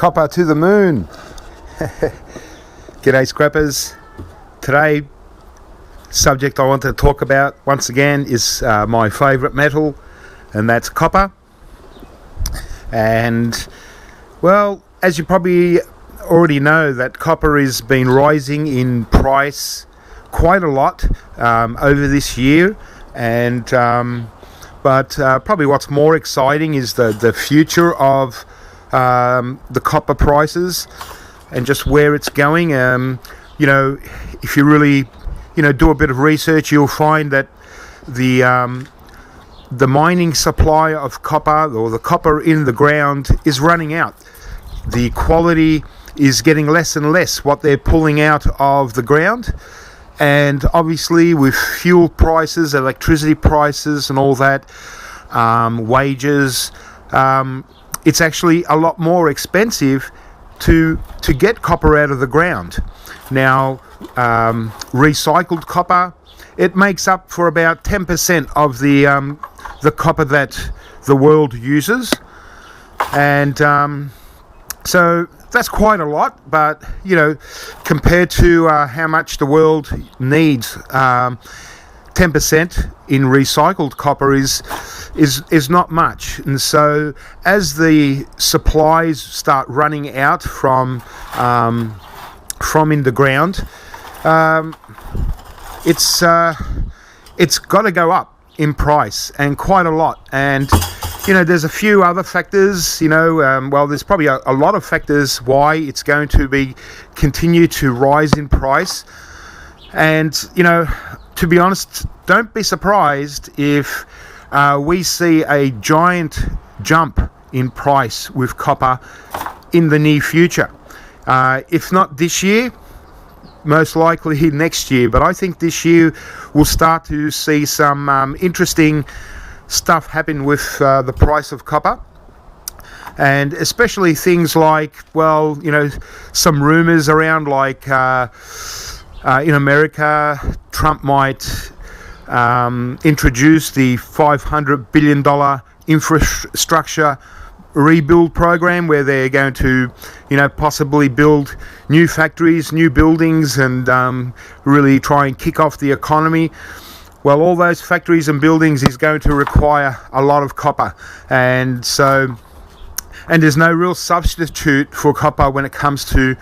Copper to the moon. G'day scrappers. Today subject I want to talk about once again is my favourite metal, and that's copper. And well, as you probably already know, that copper has been rising in price quite a lot over this year, and but probably what's more exciting is the future of the copper prices and just where it's going. If you really do a bit of research, you'll find that the mining supply of copper, or the copper in the ground, is running out. The quality is getting less and less what they're pulling out of the ground, and obviously with fuel prices, electricity prices and all that, wages, it's actually a lot more expensive to get copper out of the ground. Now, recycled copper, it makes up for about 10% of the copper that the world uses, and so that's quite a lot. But compared to how much the world needs, 10% in recycled copper is not much. And so as the supplies start running out from in the ground, it's got to go up in price, and quite a lot. And there's a few other factors. There's probably a lot of factors why it's going to continue to rise in price. And to be honest, don't be surprised if we see a giant jump in price with copper in the near future. If not this year, most likely next year. But I think this year we'll start to see some interesting stuff happen with the price of copper. And especially things like, some rumours around, like in America, Trump might introduce the $500 billion infrastructure rebuild program, where they're going to possibly build new factories, new buildings, and really try and kick off the economy. Well, all those factories and buildings is going to require a lot of copper, and there's no real substitute for copper when it comes to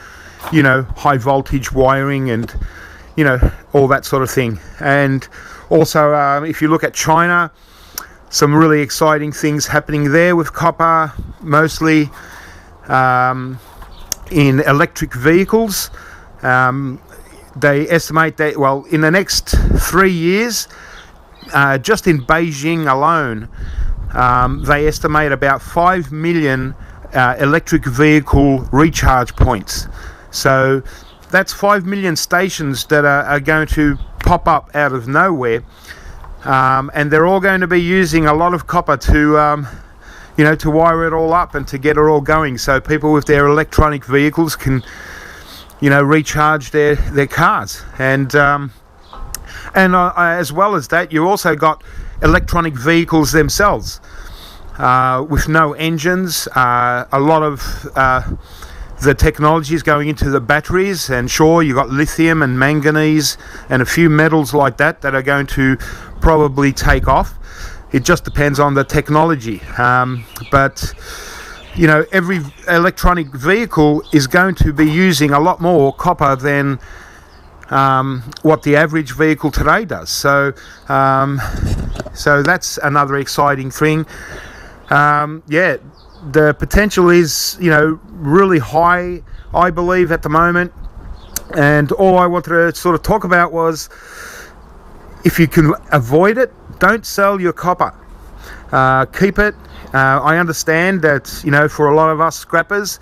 high voltage wiring and all that sort of thing. And also, if you look at China, some really exciting things happening there with copper, mostly in electric vehicles. They estimate that, in the next 3 years, just in Beijing alone, they estimate about 5 million electric vehicle recharge points. So that's 5 million stations that are going to pop up out of nowhere. And they're all going to be using a lot of copper to wire it all up and to get it all going, so people with their electronic vehicles can, recharge their cars. And as well as that, you also got electronic vehicles themselves with no engines. A lot of the technology is going into the batteries, and sure, you got lithium and manganese and a few metals like that are going to probably take off. It just depends on the technology. But every electronic vehicle is going to be using a lot more copper than what the average vehicle today does. So that's another exciting thing. The potential is, really high, I believe, at the moment. And all I wanted to sort of talk about was, if you can avoid it, don't sell your copper. Keep it. I understand that, for a lot of us scrappers,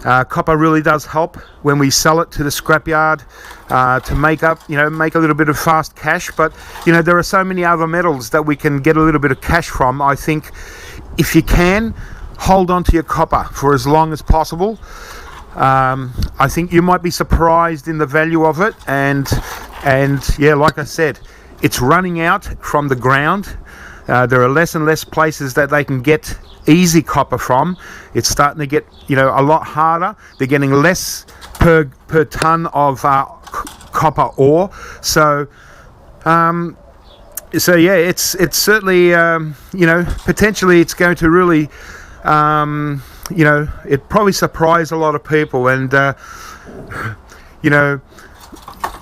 copper really does help when we sell it to the scrapyard to make a little bit of fast cash. But, there are so many other metals that we can get a little bit of cash from. I think if you can, hold on to your copper for as long as possible. I think you might be surprised in the value of it, and like I said, it's running out from the ground, There are less and less places that they can get easy copper from. It's starting to get, a lot harder. They're getting less per ton of copper ore. So yeah, it's certainly, potentially it's going to really, it probably surprise a lot of people. And,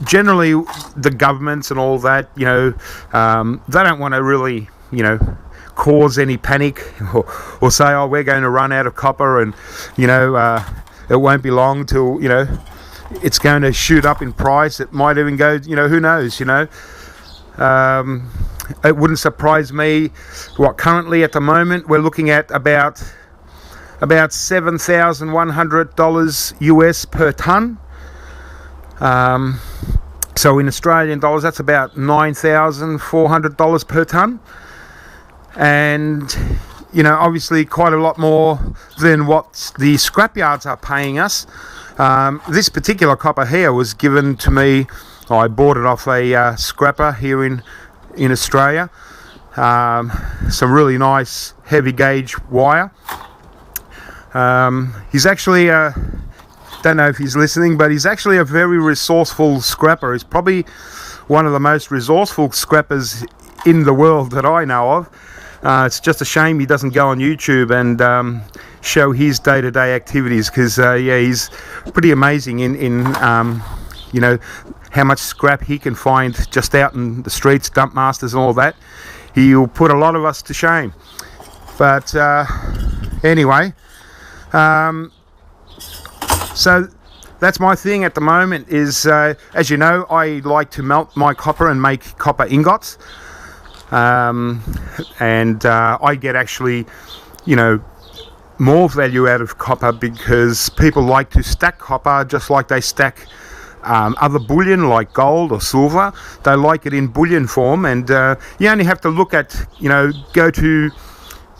generally the governments and all that, they don't want to really, cause any panic or say, oh, we're going to run out of copper and, it won't be long till, it's going to shoot up in price. It might even go, who knows, it wouldn't surprise me. What currently at the moment we're looking at about $7,100 US per ton. So in Australian dollars, that's about $9,400 per ton, and obviously quite a lot more than what the scrapyards are paying us. This particular copper here was given to me. I bought it off a scrapper here in Australia. Some really nice heavy gauge wire. He's actually don't know if he's listening, but he's actually a very resourceful scrapper. He's probably one of the most resourceful scrappers in the world that I know of. It's just a shame he doesn't go on YouTube and show his day-to-day activities, because he's pretty amazing in how much scrap he can find just out in the streets, dump masters and all that. He'll put a lot of us to shame. But anyway, so that's my thing at the moment is, as you know, I like to melt my copper and make copper ingots. And I get actually, more value out of copper because people like to stack copper just like they stack other bullion like gold or silver. They like it in bullion form, and you only have to look at, go to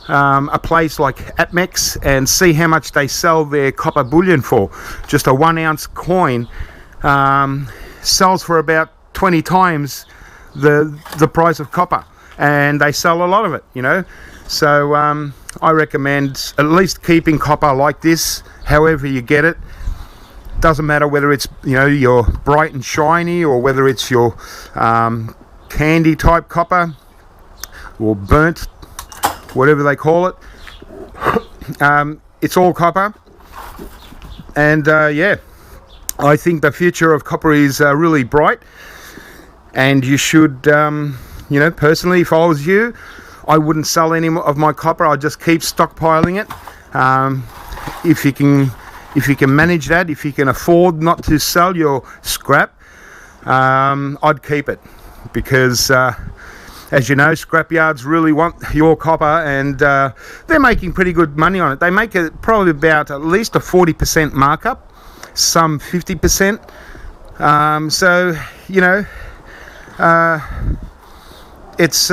a place like Atmex and see how much they sell their copper bullion for. Just a 1 ounce coin sells for about 20 times the price of copper, and they sell a lot of it, So I recommend at least keeping copper like this, however you get it. Doesn't matter whether it's your bright and shiny or whether it's your candy type copper or burnt, whatever they call it. It's all copper, and I think the future of copper is really bright, and you should, personally, if I was you, I wouldn't sell any of my copper. I'd just keep stockpiling it. If you can manage that, if you can afford not to sell your scrap, I'd keep it, because as you know, scrapyards really want your copper, and they're making pretty good money on it. They make it probably about at least a 40% markup, some 50%. So it's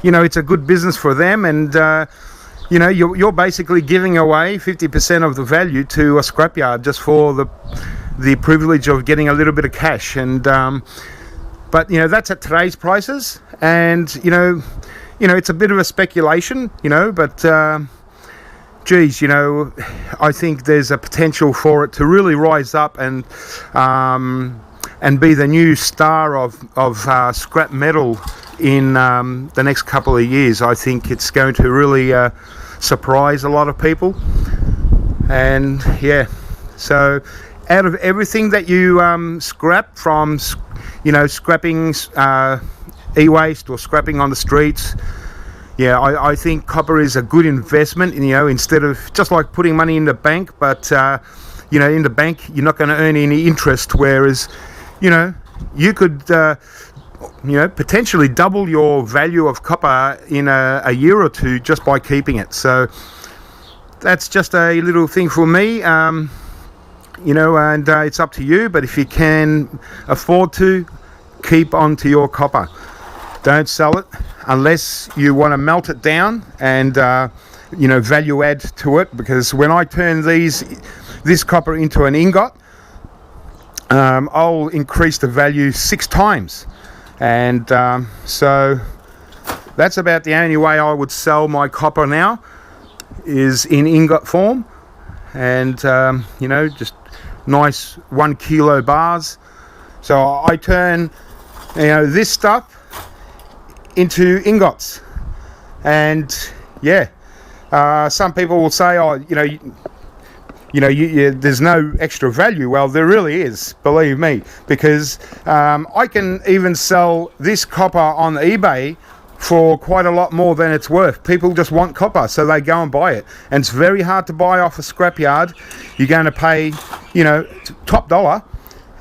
it's a good business for them, and you're basically giving away 50% of the value to a scrapyard just for the privilege of getting a little bit of cash. And but that's at today's prices, and it's a bit of a speculation, but geez, I think there's a potential for it to really rise up and be the new star of scrap metal in the next couple of years. I think it's going to really surprise a lot of people. And so out of everything that you scrap from, scrapping e-waste or scrapping on the streets, I think copper is a good investment. Instead of just like putting money in the bank, but in the bank you're not going to earn any interest, whereas you could potentially double your value of copper in a year or two just by keeping it. So that's just a little thing for me, and it's up to you. But if you can afford to, keep on to your copper. Don't sell it unless you want to melt it down and value add to it, because when I turn this copper into an ingot, I'll increase the value 6 times. And so That's about the only way I would sell my copper now, is in ingot form. And you know, just nice 1 kilo bars. So I turn, you know, this stuff into ingots. And yeah, some people will say, oh, there's no extra value. Well, there really is, believe me, because I can even sell this copper on eBay for quite a lot more than it's worth. People just want copper, so they go and buy it. And it's very hard to buy off a scrapyard. You're going to pay, you know, top dollar,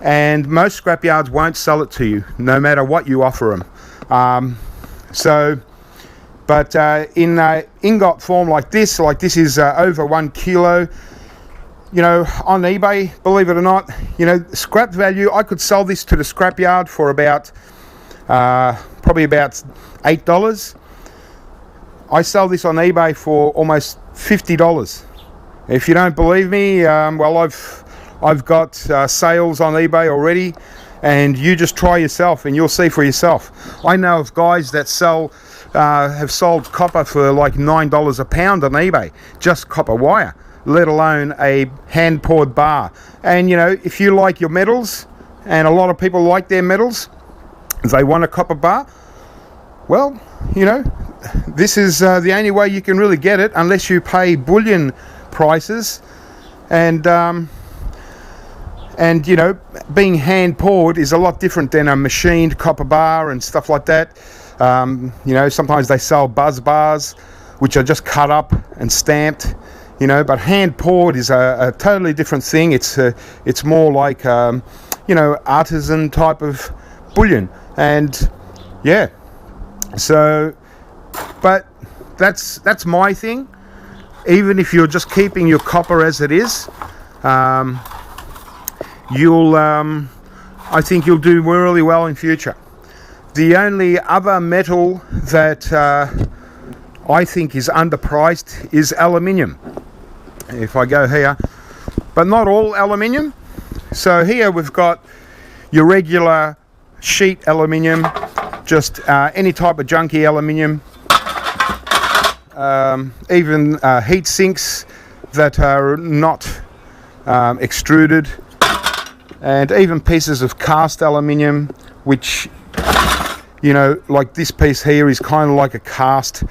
and most scrapyards won't sell it to you, no matter what you offer them. But in ingot form like this is over 1 kilo. You know, on eBay, believe it or not, you know, scrap value, I could sell this to the scrapyard for about, probably about $8. I sell this on eBay for almost $50. If you don't believe me, well, I've got sales on eBay already, and you just try yourself and you'll see for yourself. I know of guys that have sold copper for like $9 a pound on eBay, just copper wire, let alone a hand poured bar. And you know, if you like your metals, and a lot of people like their metals, they want a copper bar, well, you know, this is the only way you can really get it, unless you pay bullion prices. And you know, being hand poured is a lot different than a machined copper bar and stuff like that. You know, sometimes they sell buzz bars, which are just cut up and stamped, you know, but hand poured is a totally different thing. It's more like, you know, artisan type of bullion. And yeah, so, but that's my thing. Even if you're just keeping your copper as it is, I think you'll do really well in future. The only other metal that I think is underpriced is aluminium. If I go here, but not all aluminium. So here we've got your regular sheet aluminium, just any type of junky aluminium, even heat sinks that are not extruded, and even pieces of cast aluminium, which, you know, like this piece here is kind of like a cast,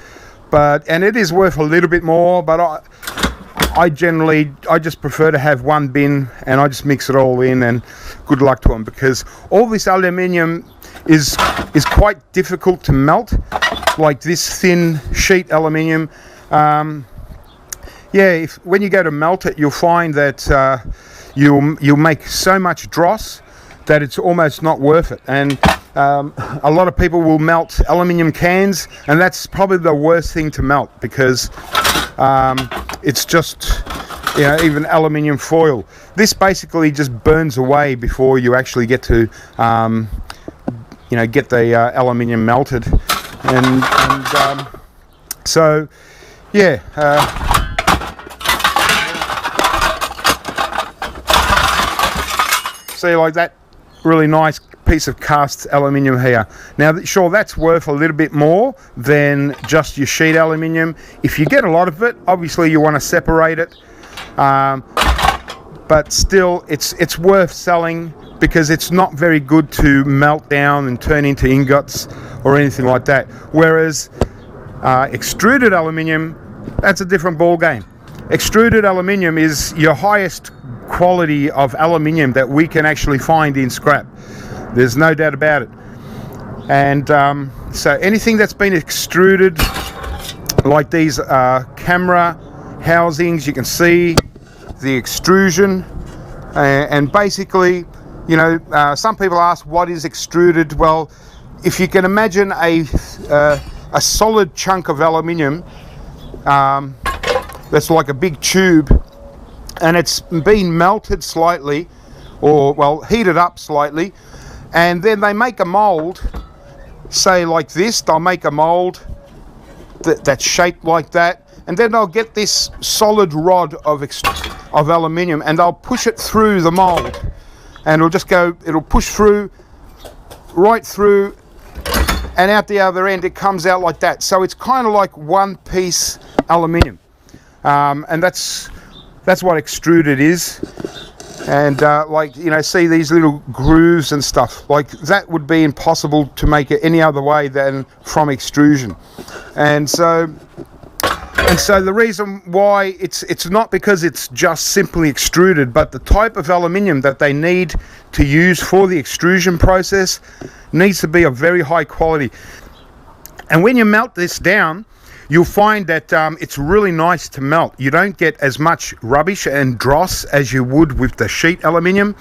and it is worth a little bit more, but I just prefer to have one bin and I just mix it all in, and good luck to them, because all this aluminium is quite difficult to melt, like this thin sheet aluminium. Yeah, when you go to melt it, you'll find that you'll make so much dross that it's almost not worth it. And a lot of people will melt aluminium cans, and that's probably the worst thing to melt, because it's just, you know, even aluminium foil. This basically just burns away before you actually get to, you know, get the aluminium melted. And so, yeah. See, like that really nice piece of cast aluminium here. Now, sure, that's worth a little bit more than just your sheet aluminium. If you get a lot of it, obviously you want to separate it, but still it's worth selling, because it's not very good to melt down and turn into ingots or anything like that. Whereas extruded aluminium, that's a different ball game. Extruded aluminium is your highest quality of aluminium that we can actually find in scrap. There's no doubt about it. And so anything that's been extruded, like these camera housings, you can see the extrusion. And basically, you know, some people ask, what is extruded? Well, if you can imagine a solid chunk of aluminium that's like a big tube, and it's been melted slightly, or well, heated up slightly, and then they make a mold, say like this. They'll make a mold that's shaped like that, and then they'll get this solid rod of aluminium, and they'll push it through the mold, and it'll push through, right through, and out the other end it comes out like that. So it's kind of like one piece aluminium, and that's what extruded is. And like, you know, see these little grooves and stuff, like that would be impossible to make it any other way than from extrusion. And so the reason why it's not because it's just simply extruded, but the type of aluminium that they need to use for the extrusion process needs to be of very high quality. And when you melt this down, you'll find that it's really nice to melt. You don't get as much rubbish and dross as you would with the sheet aluminium.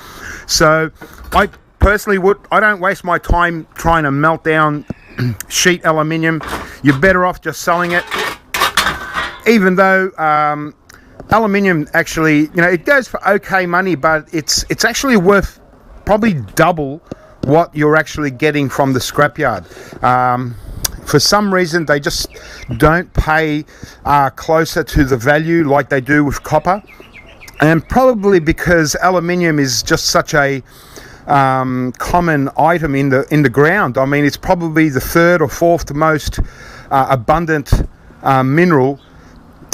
So I personally I don't waste my time trying to melt down sheet aluminium. You're better off just selling it. Even though aluminium actually, you know, it goes for okay money, but it's actually worth probably double what you're actually getting from the scrapyard. For some reason, they just don't pay closer to the value like they do with copper, and probably because aluminium is just such a common item in the ground. I mean, it's probably the third or fourth most abundant mineral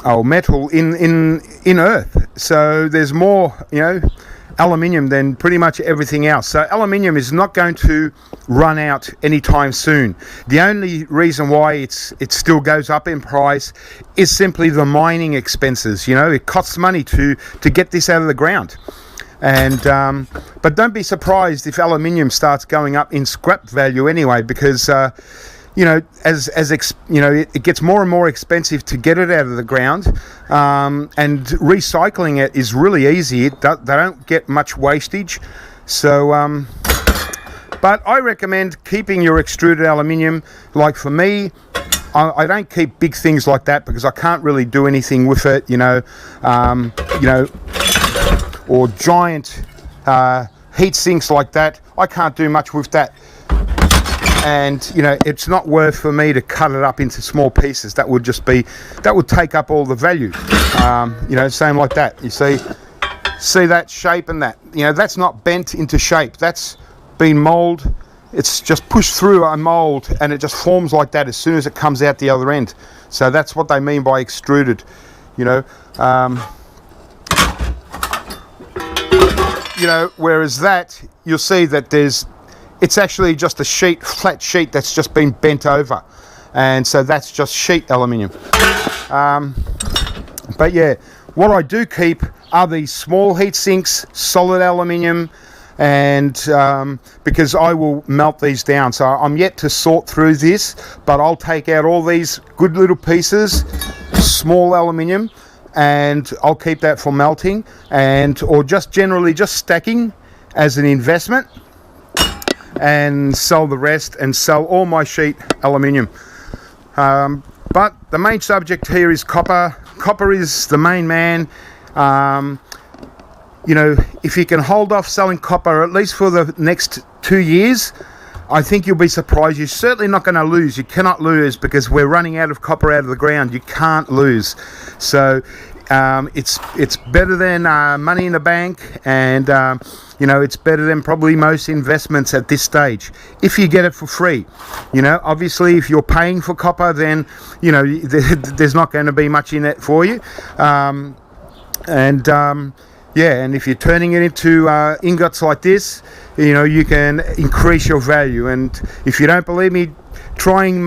or metal in Earth. So there's more, you know, aluminium than pretty much everything else. So aluminium is not going to run out anytime soon. The only reason why it still goes up in price is simply the mining expenses. You know, it costs money to get this out of the ground. And but don't be surprised if aluminium starts going up in scrap value anyway, because you know, you know, it gets more and more expensive to get it out of the ground, and recycling it is really easy. They don't get much wastage. So, but I recommend keeping your extruded aluminium. Like for me, I don't keep big things like that because I can't really do anything with it. You know, or giant heat sinks like that. I can't do much with that. And you know, it's not worth for me to cut it up into small pieces. That would take up all the value. You know, same like that. You see that shape and that. You know, that's not bent into shape. That's been molded. It's just pushed through a mold, and it just forms like that as soon as it comes out the other end. So that's what they mean by extruded. You know, you know. Whereas that, you'll see that it's actually just a flat sheet that's just been bent over, and so that's just sheet aluminium. But yeah, what I do keep are these small heat sinks, solid aluminium, and because I will melt these down. So I'm yet to sort through this, but I'll take out all these good little pieces, small aluminium, and I'll keep that for melting, or just generally just stacking as an investment, and sell the rest, and sell all my sheet aluminium. But the main subject here is copper. Copper is the main man. You know, if you can hold off selling copper at least for the next 2 years, I think you'll be surprised. You're certainly not going to lose. You cannot lose, because we're running out of copper out of the ground. You can't lose. So it's better than money in the bank, and you know, it's better than probably most investments at this stage if you get it for free. You know, obviously if you're paying for copper, then you know there's not going to be much in it for you. Yeah, and if you're turning it into ingots like this, you know, you can increase your value. And if you don't believe me, try and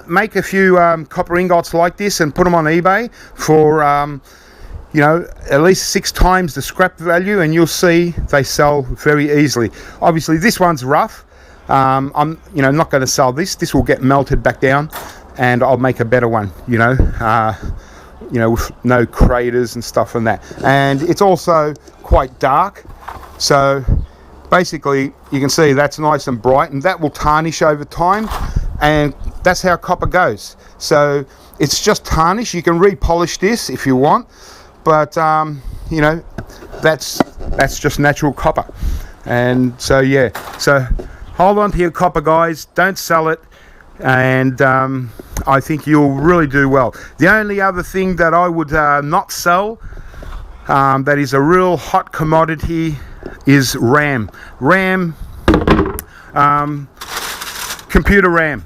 make a few copper ingots like this and put them on eBay for you know, at least 6 times the scrap value, and you'll see they sell very easily. Obviously this one's rough. I'm not going to sell this. This will get melted back down, and I'll make a better one, you know, with no craters and stuff and that. And it's also quite dark, so basically you can see that's nice and bright, and that will tarnish over time, and that's how copper goes. So it's just tarnish. You can repolish this if you want, but you know, that's just natural copper. And so yeah, so hold on to your copper, guys. Don't sell it, and I think you'll really do well. The only other thing that I would not sell, that is a real hot commodity, is RAM. Computer RAM.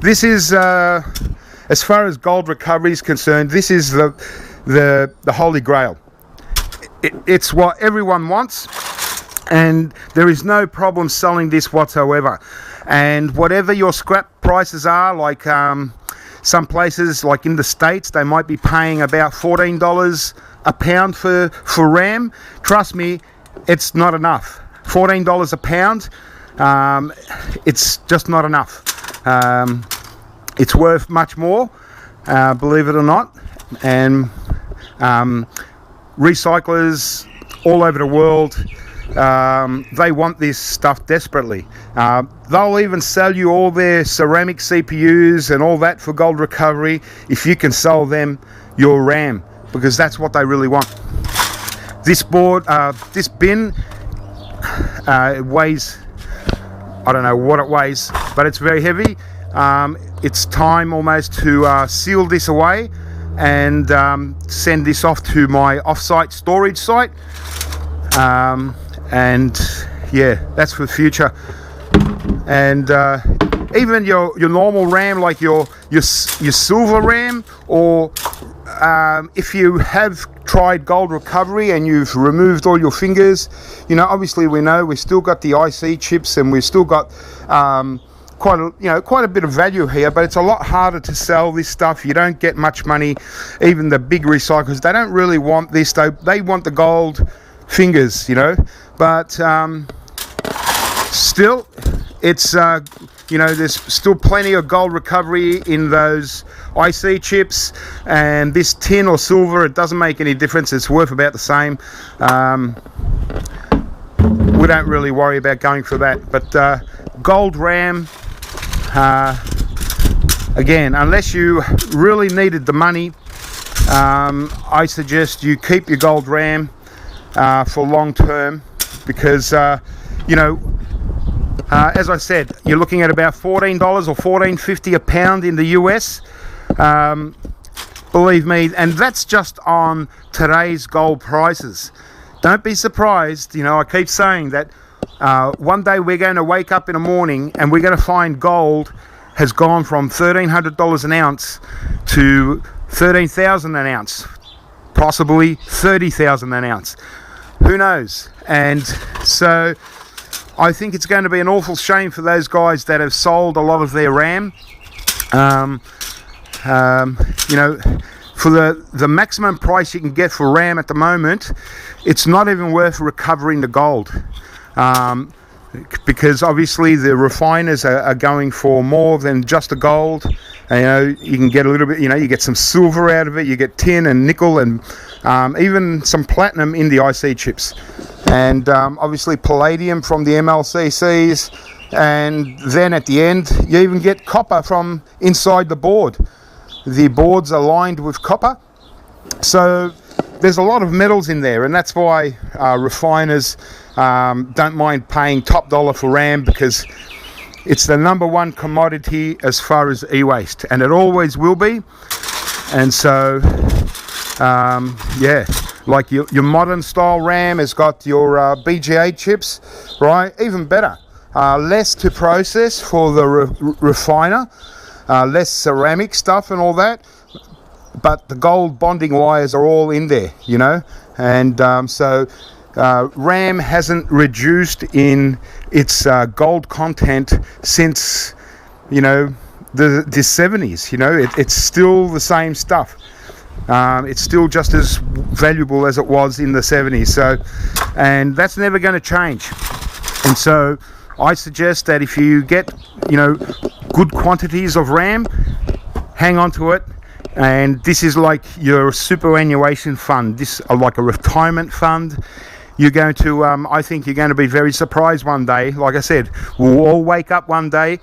this is as far as gold recovery is concerned, this is the holy grail. It's what everyone wants, and there is no problem selling this whatsoever. And whatever your scrap prices are, like some places like in the States, they might be paying about $14 a pound for RAM. Trust me, it's not enough. $14 a pound, it's just not enough. It's worth much more, believe it or not. And recyclers all over the world, they want this stuff desperately. They'll even sell you all their ceramic CPUs and all that for gold recovery if you can sell them your RAM, because that's what they really want. This board, this bin, it weighs, I don't know what it weighs, but it's very heavy. It's time almost to seal this away and send this off to my off-site storage site. And yeah, that's for the future. And even your normal RAM, like your silver RAM, or if you have tried gold recovery and you've removed all your fingers, you know, obviously we've still got the IC chips, and we've still got quite a bit of value here, but it's a lot harder to sell this stuff. You don't get much money. Even the big recyclers, they don't really want this. They want the gold fingers, you know. But still, it's there's still plenty of gold recovery in those IC chips, and this tin or silver, it doesn't make any difference. It's worth about the same. We don't really worry about going for that. But gold RAM, again, unless you really needed the money, I suggest you keep your gold RAM for long term, because as I said, you're looking at about $14 or $14.50 a pound in the US. Believe me, and that's just on today's gold prices. Don't be surprised, I keep saying that one day we're going to wake up in the morning and we're going to find gold has gone from $1,300 an ounce to $13,000 an ounce, possibly $30,000 an ounce. Who knows? And so I think it's going to be an awful shame for those guys that have sold a lot of their RAM. For the maximum price you can get for RAM at the moment, it's not even worth recovering the gold, because obviously the refiners are going for more than just the gold. You can get a little bit, you get some silver out of it, you get tin and nickel, and even some platinum in the IC chips, and obviously palladium from the MLCCs, and then at the end you even get copper from inside the board. The boards are lined with copper, so there's a lot of metals in there, and that's why refiners don't mind paying top dollar for RAM, because it's the number one commodity as far as e-waste, and it always will be. And so like your modern style RAM has got your BGA chips, right? Even better, less to process for the refiner, less ceramic stuff and all that, but the gold bonding wires are all in there, and so RAM hasn't reduced in its gold content since the 70s. It's still the same stuff. It's still just as valuable as it was in the 70s, so, and that's never going to change. And so I suggest that if you get good quantities of RAM, hang on to it. And this is like your superannuation fund, this like a retirement fund. You're going to I think you're going to be very surprised one day. Like I said, we'll all wake up one day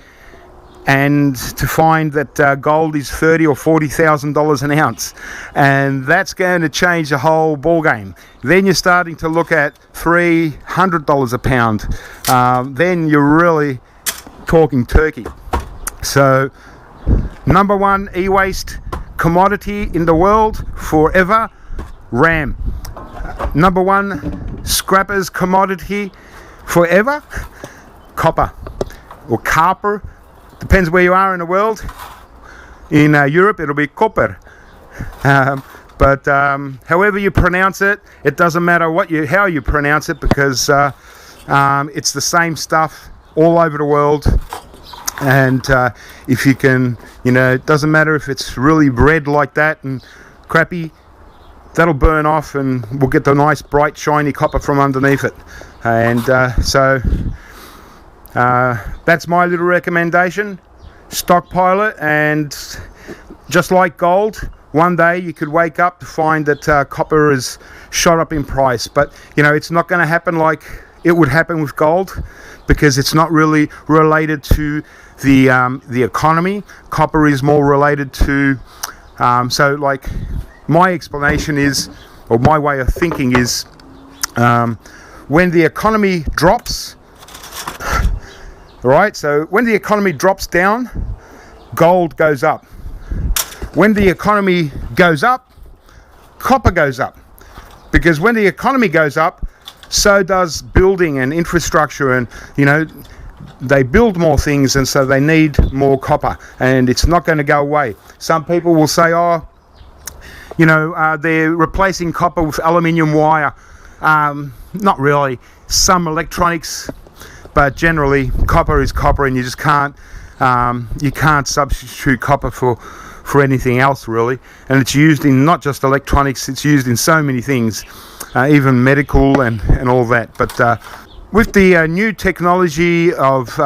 and to find that gold is $30,000 or $40,000 an ounce, and that's going to change the whole ball game. Then you're starting to look at $300 a pound. Then you're really talking turkey. So, number one e-waste commodity in the world forever, RAM. Number one scrappers commodity forever, copper or copper, Depends where you are in the world. In Europe, it'll be copper. But however you pronounce it, it doesn't matter how you pronounce it, because it's the same stuff all over the world. And if you can, it doesn't matter if it's really red like that and crappy, that'll burn off and we'll get the nice bright shiny copper from underneath it. And so that's my little recommendation. Stockpile it, and just like gold, one day you could wake up to find that copper is shot up in price. But it's not going to happen like it would happen with gold, because it's not really related to the economy. Copper is more related to so like my explanation is, or my way of thinking is, when the economy drops, right? So when the economy drops down, gold goes up. When the economy goes up, copper goes up. Because when the economy goes up, so does building and infrastructure, and they build more things, and so they need more copper, and it's not going to go away. Some people will say, they're replacing copper with aluminium wire. Not really. Some electronics, but generally copper is copper, and you just can't substitute copper for anything else, really. And it's used in not just electronics, it's used in so many things, even medical and all that. But with the new technology of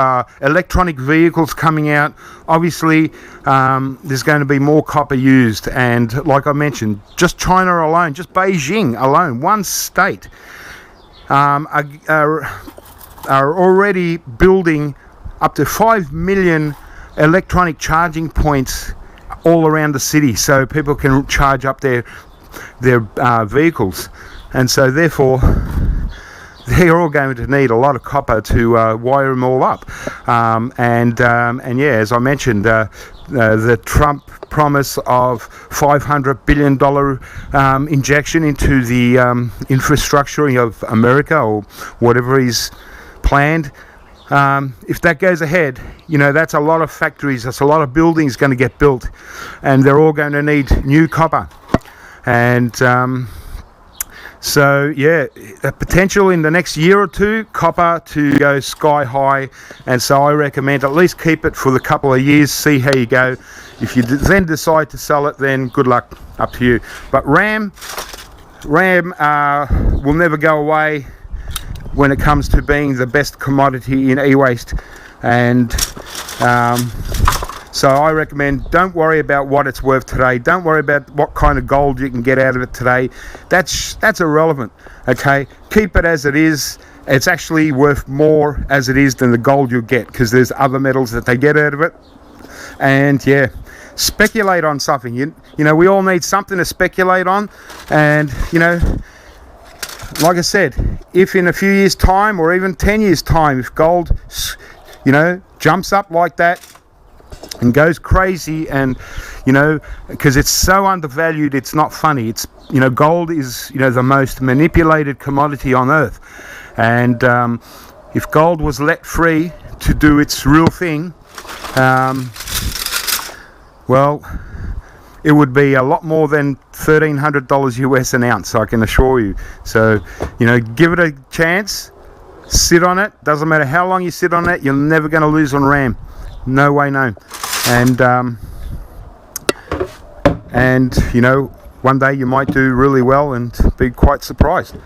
electronic vehicles coming out, obviously there's going to be more copper used. And like I mentioned, just China alone, just Beijing alone, one state, are already building up to 5 million electronic charging points all around the city, so people can charge up their vehicles. And so therefore they're all going to need a lot of copper to wire them all up. And yeah, as I mentioned, the Trump promise of $500 billion injection into the infrastructure of America, or whatever is planned, if that goes ahead, that's a lot of factories, that's a lot of buildings going to get built, and they're all going to need new copper. And so yeah, a potential in the next year or two, copper to go sky high. And so I recommend at least keep it for the couple of years, see how you go. If you then decide to sell it, then good luck, up to you. But RAM will never go away when it comes to being the best commodity in eWaste. And so I recommend, don't worry about what it's worth today. Don't worry about what kind of gold you can get out of it today. That's irrelevant, okay? Keep it as it is. It's actually worth more as it is than the gold you'll get, because there's other metals that they get out of it. And yeah, speculate on something. You know, we all need something to speculate on. And, like I said, if in a few years' time, or even 10 years' time, if gold, jumps up like that and goes crazy, and because it's so undervalued, it's not funny. It's gold is the most manipulated commodity on earth, and if gold was let free to do its real thing, well, it would be a lot more than $1,300 US an ounce, I can assure you. So give it a chance, sit on it. Doesn't matter how long you sit on it, you're never going to lose on RAM. No way, no. And one day you might do really well and be quite surprised.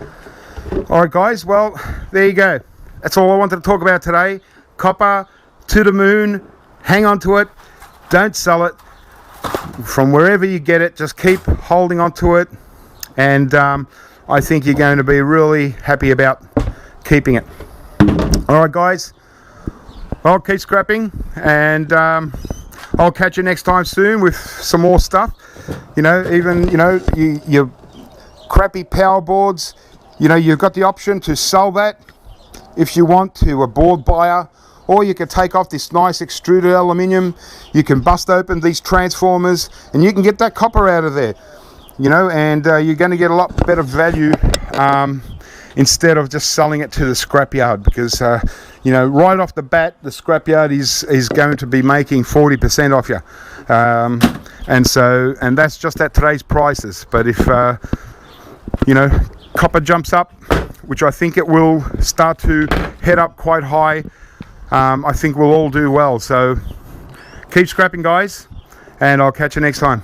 All right, guys. Well, there you go. That's all I wanted to talk about today. Copper to the moon. Hang on to it. Don't sell it. From wherever you get it, just keep holding on to it. And I think you're going to be really happy about keeping it. All right, guys. I'll keep scrapping, and I'll catch you next time soon with some more stuff. Your crappy power boards, you've got the option to sell that if you want to a board buyer, or you can take off this nice extruded aluminium. You can bust open these transformers, and you can get that copper out of there. And you're going to get a lot better value instead of just selling it to the scrapyard, because you know, right off the bat the scrapyard is going to be making 40% off you, and that's just at today's prices. But if you know, copper jumps up, which I think it will start to head up quite high, I think we'll all do well. So keep scrapping, guys, and I'll catch you next time.